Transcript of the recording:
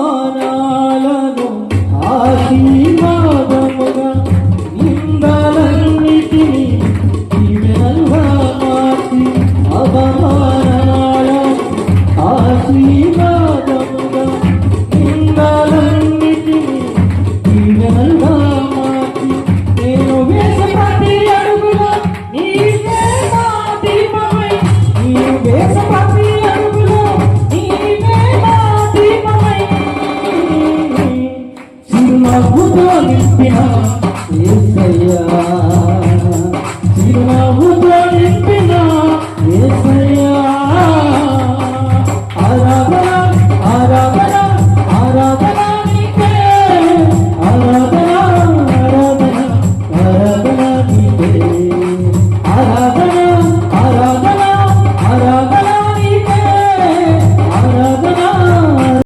అవమానాలను ఆశీర్వాదముగా నిందలన్నిటినీ దీవెనలుగా మార్చి అవమానాలను ఆశీర్వాదముగా నిందలన్నిటినీ దీవెనలుగా మార్చి నేను వేసే ప్రతి అడుగులో నీవే నా దీపమై నీవు వేసే ప్రతి అడుగులో నీవే నా దీపమై చిరునవ్వుతో నింపిన యేసయ్యా